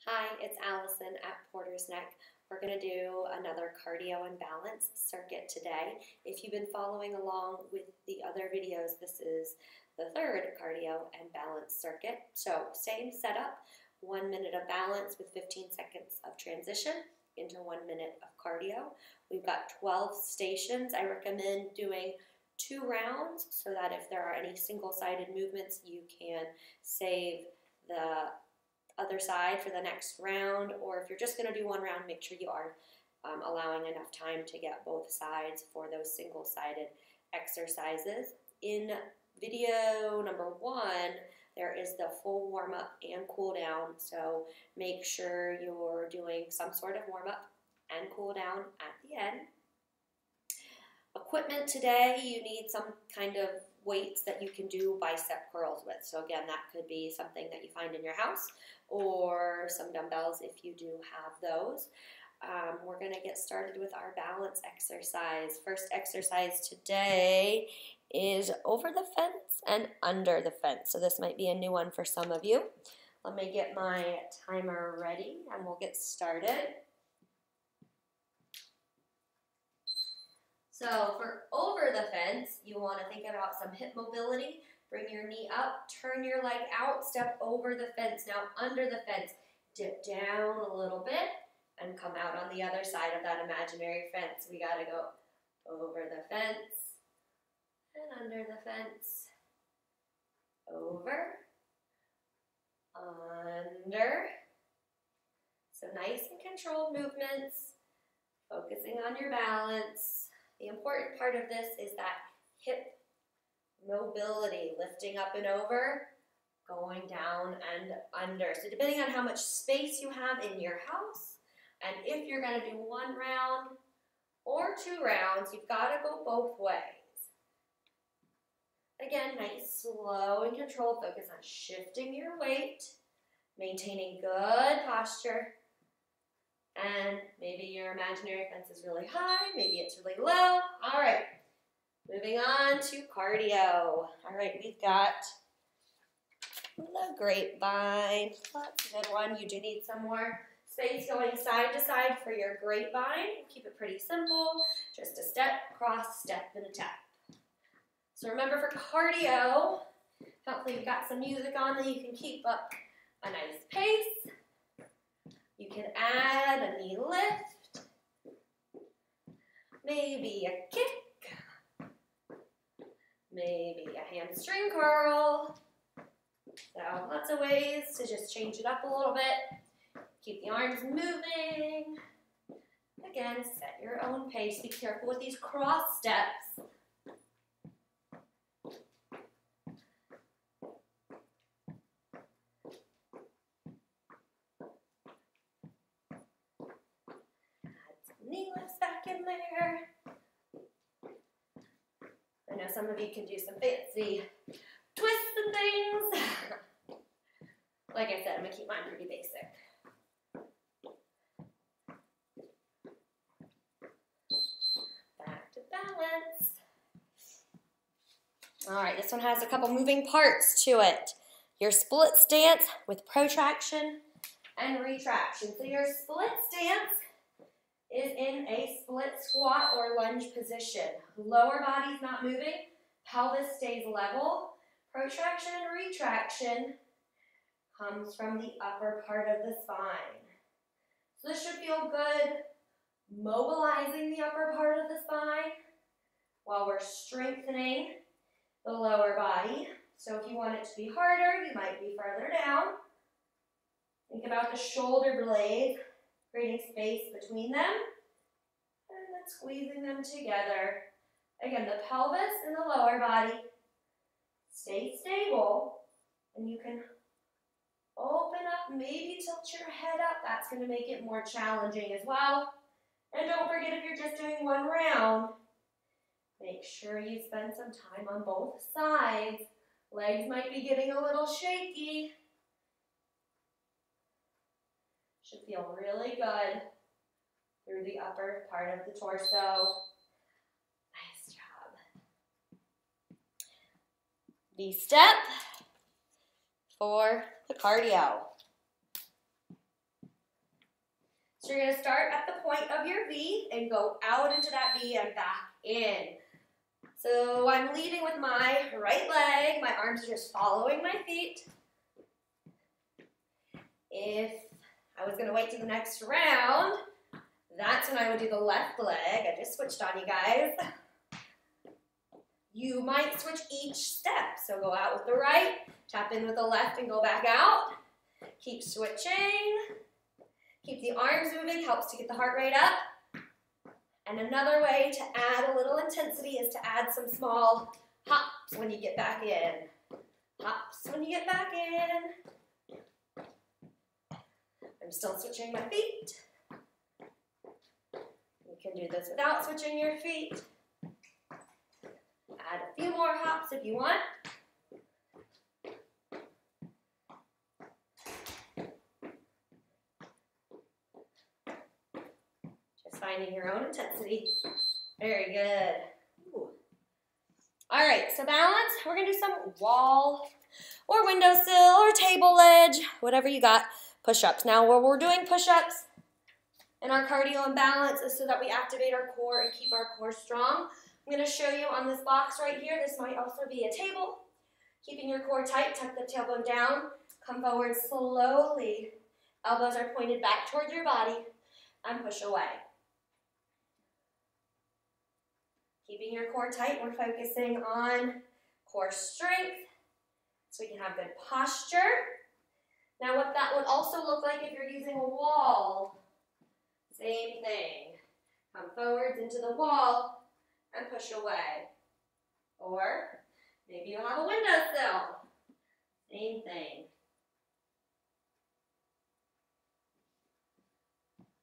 Hi, it's Allison at Porter's Neck. We're going to do another cardio and balance circuit today. If you've been following along with the other videos, this is the third cardio and balance circuit. So same setup, 1 minute of balance with 15 seconds of transition into 1 minute of cardio. We've got 12 stations. I recommend doing 2 rounds so that if there are any single-sided movements, you can save the other side for the next round, or if you're just going to do 1 round, make sure you are allowing enough time to get both sides for those single-sided exercises. In video number 1, there is the full warm-up and cool-down, so make sure you're doing some sort of warm-up and cool-down at the end. Equipment today, you need some kind of weights that you can do bicep curls with. So again, that could be something that you find in your house or some dumbbells if you do have those. We're going to get started with our balance exercise. First exercise today is over the fence and under the fence. So this might be a new one for some of you. Let me get my timer ready and we'll get started. So for over the fence, you want to think about some hip mobility. Bring your knee up, turn your leg out, step over the fence. Now under the fence, dip down a little bit and come out on the other side of that imaginary fence. We got to go over the fence and under the fence, over, under. So nice and controlled movements, focusing on your balance. The important part of this is that hip mobility, lifting up and over, going down and under. So depending on how much space you have in your house, and if you're going to do 1 round or 2 rounds, you've got to go both ways. Again, nice, slow and controlled. Focus on shifting your weight, maintaining good posture. And maybe your imaginary fence is really high, maybe it's really low. All right, moving on to cardio. All right, we've got the grapevine. That's a good one. You do need some more space going side to side for your grapevine. Keep it pretty simple. Just a step, cross, step, and a tap. So remember for cardio, hopefully you've got some music on that you can keep up a nice pace. You can add a knee lift, maybe a kick, maybe a hamstring curl. So lots of ways to just change it up a little bit. Keep the arms moving. Again, set your own pace. Be careful with these cross steps. Knee lifts back in there. I know some of you can do some fancy twists and things. Like I said, I'm going to keep mine pretty basic. Back to balance. All right, this one has a couple moving parts to it. Your split stance with protraction and retraction. So your split stance is in a split squat or lunge position. Lower body's not moving, pelvis stays level. Protraction and retraction comes from the upper part of the spine. So this should feel good, mobilizing the upper part of the spine while we're strengthening the lower body. So if you want it to be harder, you might be further down. Think about the shoulder blades, creating space between them, and then squeezing them together. Again, the pelvis and the lower body stay stable, and you can open up, maybe tilt your head up. That's going to make it more challenging as well. And don't forget, if you're just doing 1 round, make sure you spend some time on both sides. Legs might be getting a little shaky. Should feel really good through the upper part of the torso. Nice job. V-step for the cardio. So you're gonna start at the point of your V and go out into that V and back in. So I'm leading with my right leg. My arms are just following my feet. If I was gonna wait to the next round, that's when I would do the left leg. I just switched on you guys. You might switch each step. So go out with the right, tap in with the left and go back out. Keep switching. Keep the arms moving, helps to get the heart rate up. And another way to add a little intensity is to add some small hops when you get back in. Hops when you get back in. I'm still switching my feet. You can do this without switching your feet. Add a few more hops if you want. Just finding your own intensity. Very good. Ooh. All right, so balance. We're going to do some wall or windowsill or table ledge, whatever you got, push-ups. Now, when we're doing push-ups and our cardio and balance is so that we activate our core and keep our core strong. I'm going to show you on this box right here. This might also be a table. Keeping your core tight, tuck the tailbone down, come forward slowly. Elbows are pointed back towards your body and push away. Keeping your core tight, we're focusing on core strength so we can have good posture. Now what that would also look like if you're using a wall, same thing. Come forwards into the wall and push away. Or maybe you'll have a windowsill. Same thing.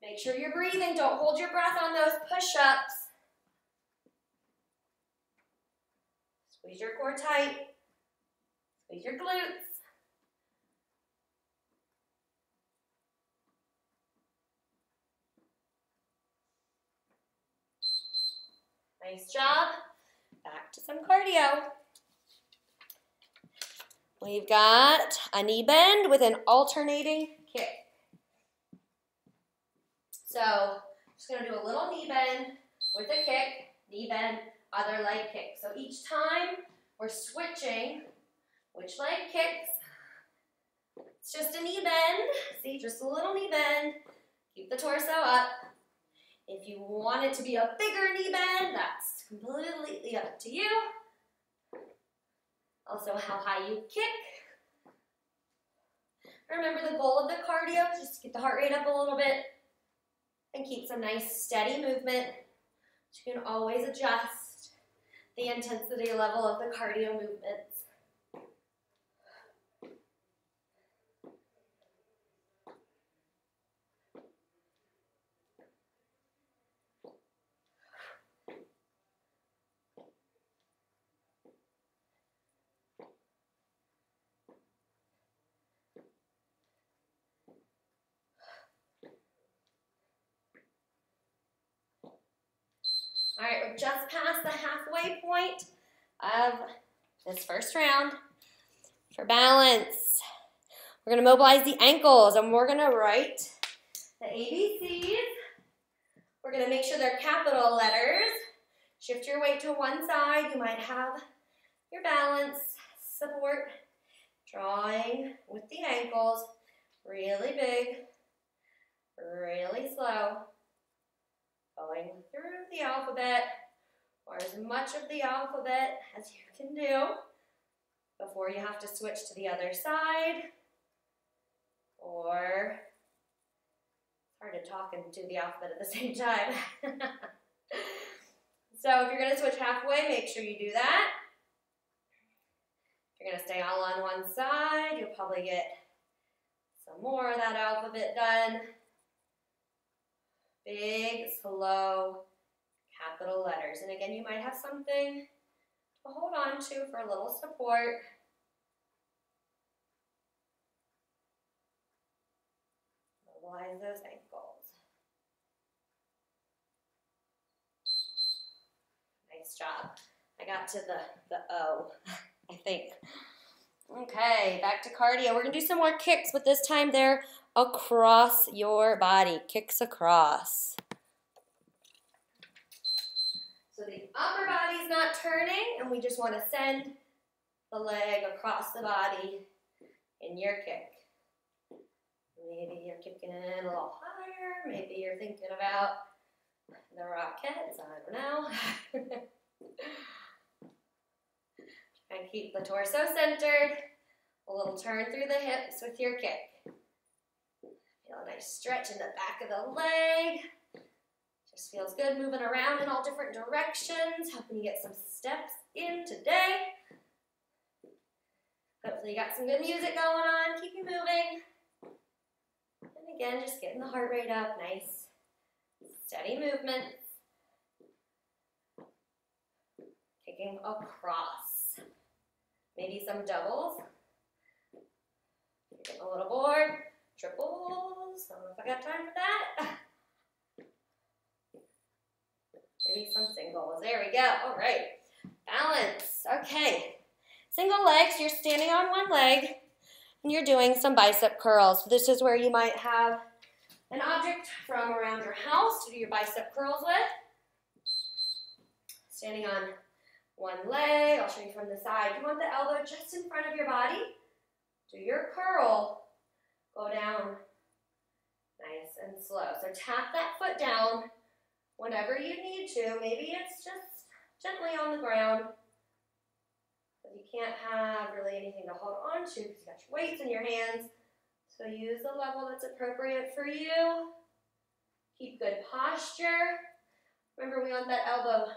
Make sure you're breathing. Don't hold your breath on those push-ups. Squeeze your core tight. Squeeze your glutes. Nice job. Back to some cardio. We've got a knee bend with an alternating kick. So, just going to do a little knee bend with a kick, knee bend, other leg kick. So each time we're switching which leg kicks. It's just a knee bend. See, just a little knee bend. Keep the torso up. If you want it to be a bigger knee bend, that's completely up to you. Also, how high you kick. Remember, the goal of the cardio is just to get the heart rate up a little bit and keep some nice steady movement. You can always adjust the intensity level of the cardio movements. All right, we're just past the halfway point of this first round. For balance, we're going to mobilize the ankles, and we're going to write the ABCs. We're going to make sure they're capital letters. Shift your weight to one side. You might have your balance support. Drawing with the ankles, really big, really slow. Going through the alphabet, or as much of the alphabet as you can do before you have to switch to the other side. Or, it's hard to talk and do the alphabet at the same time. So if you're going to switch halfway, make sure you do that. If you're going to stay all on one side, you'll probably get some more of that alphabet done. Big, slow, capital letters. And again, you might have something to hold on to for a little support. Mobilize those ankles. Nice job. I got to the O, I think. Okay, back to cardio. We're going to do some more kicks, but this time they're across your body, kicks across. So the upper body's not turning, and we just want to send the leg across the body in your kick. Maybe you're kicking it a little higher. Maybe you're thinking about the Rockettes. I don't know. And keep the torso centered. A little turn through the hips with your kick. Feel a nice stretch in the back of the leg. Just feels good moving around in all different directions, helping you get some steps in today. Hopefully you got some good music going on. Keep you moving. And again, just getting the heart rate up. Nice, steady movements. Kicking across. Maybe some doubles. Getting a little bored. Triples. I don't know if I got time for that. Maybe some singles. There we go. All right. Balance. Okay. Single legs. You're standing on one leg and you're doing some bicep curls. So this is where you might have an object from around your house to do your bicep curls with. Standing on one leg. I'll show you from the side. You want the elbow just in front of your body. Do your curl. Go down nice and slow. So tap that foot down whenever you need to. Maybe it's just gently on the ground. But you can't have really anything to hold on to because you got your weights in your hands. So use the level that's appropriate for you. Keep good posture. Remember, we want that elbow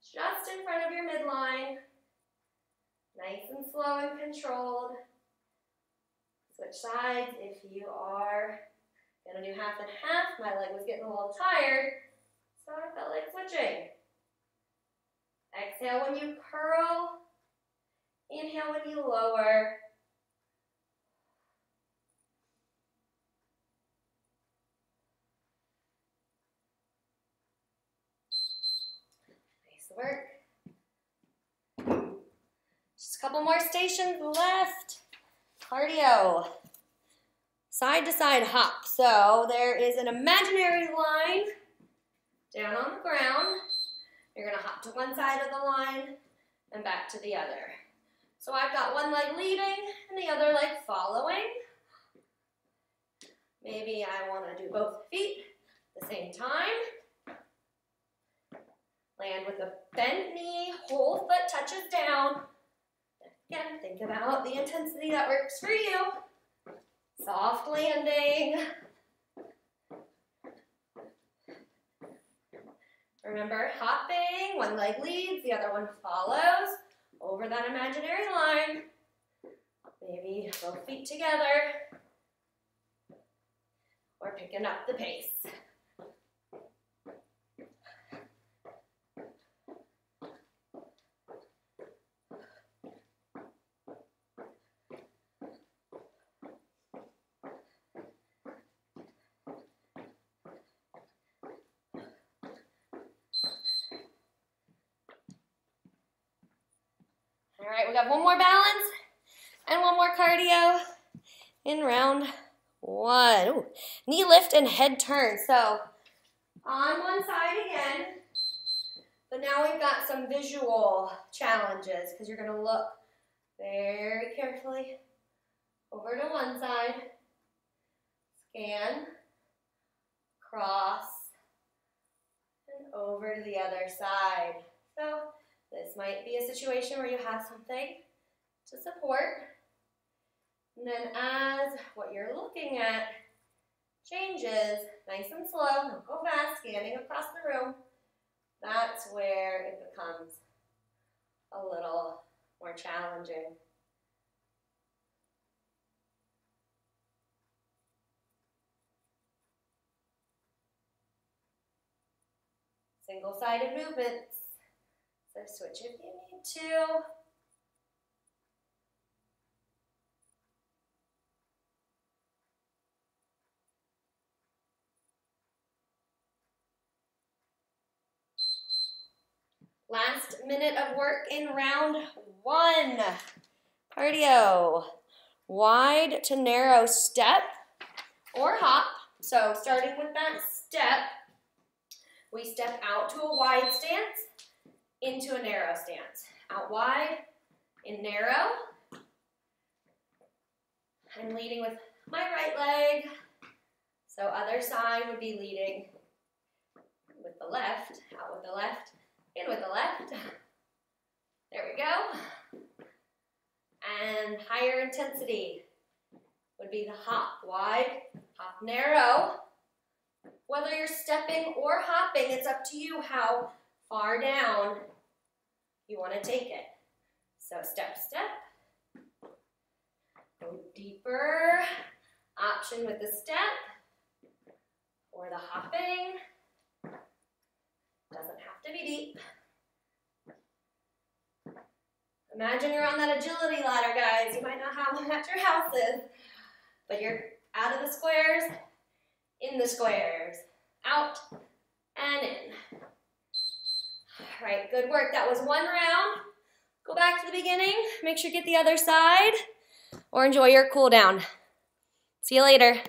just in front of your midline. Nice and slow and controlled. Switch sides if you are going to do half and half. My leg was getting a little tired, so I felt like switching. Exhale when you curl. Inhale when you lower. Nice work. Just a couple more stations left. Cardio. Side to side hop. So there is an imaginary line down on the ground. You're going to hop to one side of the line and back to the other. So I've got one leg leading and the other leg following. Maybe I want to do both feet at the same time. Land with a bent knee, whole foot touches down. Again, think about the intensity that works for you. Soft landing. Remember, hopping, one leg leads, the other one follows over that imaginary line. Maybe both feet together. Or picking up the pace. All right, we got one more balance and one more cardio in round one. Ooh. Knee lift and head turn. So on one side again, but now we've got some visual challenges because you're going to look very carefully over to one side, scan, cross, and over to the other side. So this might be a situation where you have something to support. And then as what you're looking at changes, nice and slow, don't go fast, scanning across the room, that's where it becomes a little more challenging. Single-sided movements. So switch if you need to. Last minute of work in round one. Cardio. Wide to narrow step. or hop. So starting with that step, we step out to a wide stance, into a narrow stance. Out wide, in narrow. I'm leading with my right leg. So other side would be leading with the left, out with the left, in with the left. There we go. And higher intensity would be the hop wide, hop narrow. Whether you're stepping or hopping, it's up to you how far down you want to take it. So step, step. Go deeper. Option with the step or the hopping. Doesn't have to be deep. Imagine you're on that agility ladder, guys. You might not have one at your houses, but you're out of the squares, in the squares, out and in. All right, good work. That was one round. Go back to the beginning. Make sure you get the other side or enjoy your cool down. See you later.